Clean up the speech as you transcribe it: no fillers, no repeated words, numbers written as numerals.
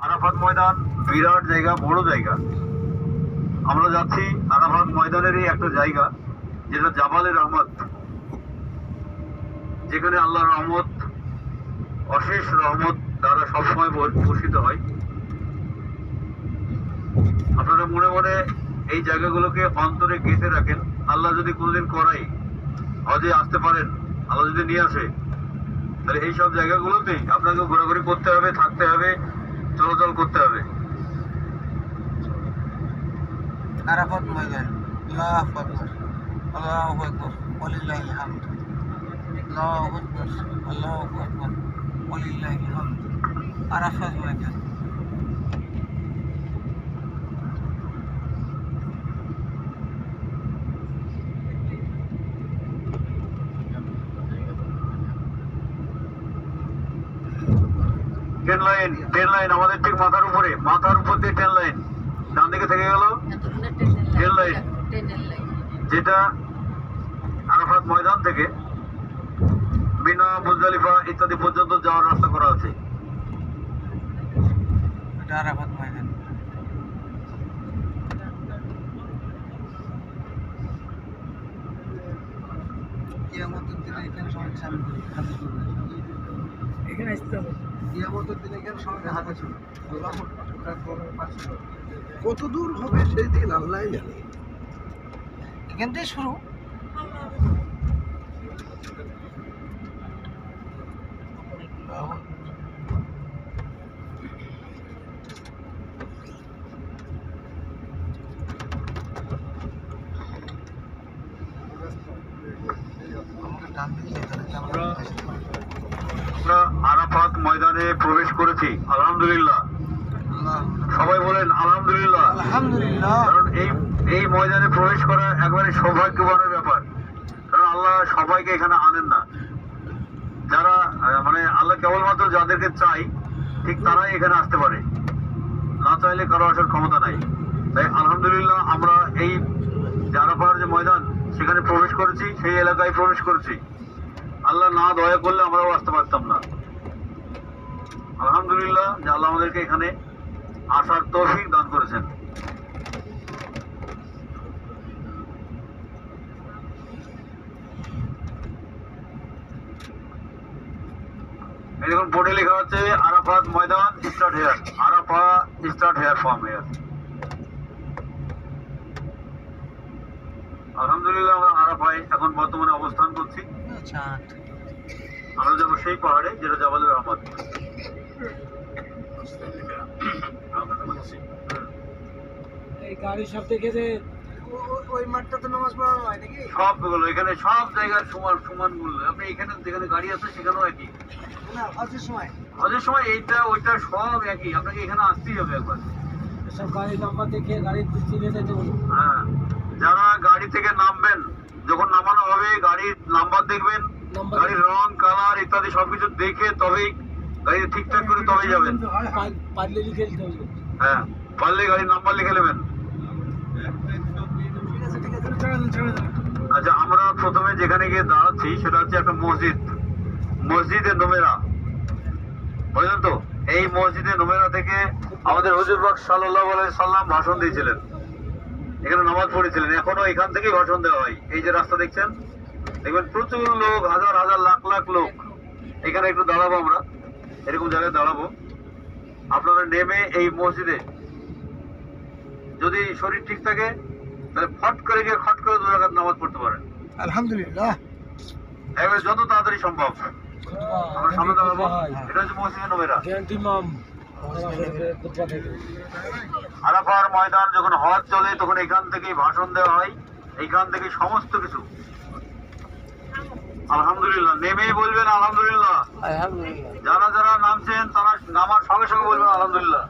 আরাফাত ময়দান বিরাট জায়গা, বড় জায়গা। আমরা যাচ্ছি আরাফাত ময়দানেরই একটা জায়গা, যেটা জাবালে রহমত, যেখানে আল্লাহর রহমত, অশেষ রহমত দ্বারা সবসময় বর্ষিত হয়। আপনারা মনে মনে এই জায়গাগুলোকে অন্তরে গেঁথে রাখেন। আল্লাহ যদি কোনোদিন করাই হজে আসতে পারেন, আল্লাহ যদি নিয়ে আসে, তাহলে এই সব জায়গাগুলোতেই আপনাকে ঘোরাঘুরি করতে হবে, থাকতে হবে, চলাচল করতে হবে। আরাফাত ময়দান, আল্লাহু আকবার, আল্লাহু আকবার, ওয়ালিল্লাহিল হামদ, আল্লাহু আকবার, আল্লাহু আকবার, ওয়ালিল্লাহিল হামদ। আরাফাত ময়দান। ট্রেন লাইন আমাদের ঠিক মাথার উপর দিয়ে ট্রেন লাইন ডান দিকে থেকে গেল ট্রেন লাইন, যেটা আরাফাত ময়দান থেকে মিনা, মুজদালিফা ইত্যাদি পর্যন্ত যাওয়ার রাস্তা করা আছে। এটা আরাফাত ময়দান। কিয়ামতের দিনে এখানে সবাই সামনে হাতে চলবে, এখানে আসতে হবে। কিয়ামতের দিনে এখানে সবাই হাতে চলবে। কত দূর হবে সেই দিন আল্লাহ জানে। এখান থেকে শুরু। আমরা আরাফাত ময়দানে প্রবেশ করেছি, আলহামদুলিল্লাহ। সবাই বলেন আলহামদুলিল্লাহ। আলহামদুলিল্লাহ। কারণ এই ময়দানে প্রবেশ করা একবারে সৌভাগ্যবানের ব্যাপার। কারণ আল্লাহ সবাইকে এখানে আনেন না। যারা মানে আল্লাহ কেবলমাত্র যাদেরকে চাই ঠিক তারাই এখানে আসতে পারে, না চাইলে কারো আসার ক্ষমতা নাই। তাই আলহামদুলিল্লাহ আমরা এই আরাফার যে ময়দান সেখানে প্রবেশ করেছি, সেই এলাকায় প্রবেশ করেছি। আল্লাহ না দয়া করলে আমরাও আসতে পারতাম না। আলহামদুলিল্লাহ যে আল্লাহ আমাদেরকে এখানে আসার তৌফিক দান করেছেন। এই দেখুন বোর্ডে লেখা আছে আরাফাত ময়দান start here, Arafah start here from here. আলহামদুলিল্লাহ আমরা আরাফায় এখন বর্তমানে অবস্থান করছি। আমরা যাবো সেই পাহাড়ে যেটা জাবালে রহমত। এই গাড়ি সব দেখেছে, ওই মাঠটা তো নামাজ পড়া হয় নাকি? সবগুলো এখানে সব জায়গার সমান সমান মূল্য। আপনি এখানে যেখানে গাড়ি আছে সেখানেও একই। না, হজের সময় এইটা ওইটা সব একই। আপনাকে এখানে আসতেই হবে একবার। সব গাড়ি নাম্বার দেখে গাড়ি চিনে যেতে বলুন। হ্যাঁ, যারা গাড়ি থেকে নামবেন, যখন নামানো হবে গাড়ির নাম্বার দেখবেন, গাড়ির রং, কালার ইত্যাদি সবকিছু দেখে তবেই গাড়ি ঠিকঠাক করে তবেই যাবেন। পারলে লিখে দিতে হবে। হ্যাঁ, পারলে গাড়ির নাম্বার লিখে নেবেন। আচ্ছা, আমরা প্রথমে যেখানে গিয়ে দাঁড়াচ্ছি সেটা হচ্ছে একটা মসজিদ, মসজিদে নোমেরা, বুঝলেন তো? এই মসজিদে নোমেরা থেকে আমাদের হুজুর পাক সাল্লাল্লাহু আলাইহি সাল্লাম ভাষণ দিয়েছিলেন, এখানে নামাজ পড়েছিলেন। এখনো এখান থেকেই ভাষণ দেওয়া হয়। এই যে রাস্তা দেখছেন, দেখবেন প্রচুর লোক, হাজার হাজার লাখ লাখ লোক। এখানে একটু দাঁড়াবো, আমরা এরকম জায়গায় দাঁড়াবো। আপনারা নেমে এই মসজিদে যদি শরীর ঠিক থাকে তাহলে ফট করে গিয়ে খট করে 2 রাকাত নামাজ পড়তে পারেন। আলহামদুলিল্লাহ। এবারে যত তাড়াতাড়ি সম্ভব আমরা সামনে দাঁড়াবো। এটা হচ্ছে মসজিদে নোমেরা। আরাফার ময়দান যখন হজ চলে তখন এখান থেকেই ভাষণ দেওয়া হয়, এইখান থেকে সমস্ত কিছু। আলহামদুলিল্লাহ। নেমেই বলবেন আলহামদুলিল্লাহ। আলহামদুলিল্লাহ। যারা যারা নামছেন তারা নামার সঙ্গে সঙ্গে বলবেন আলহামদুলিল্লাহ।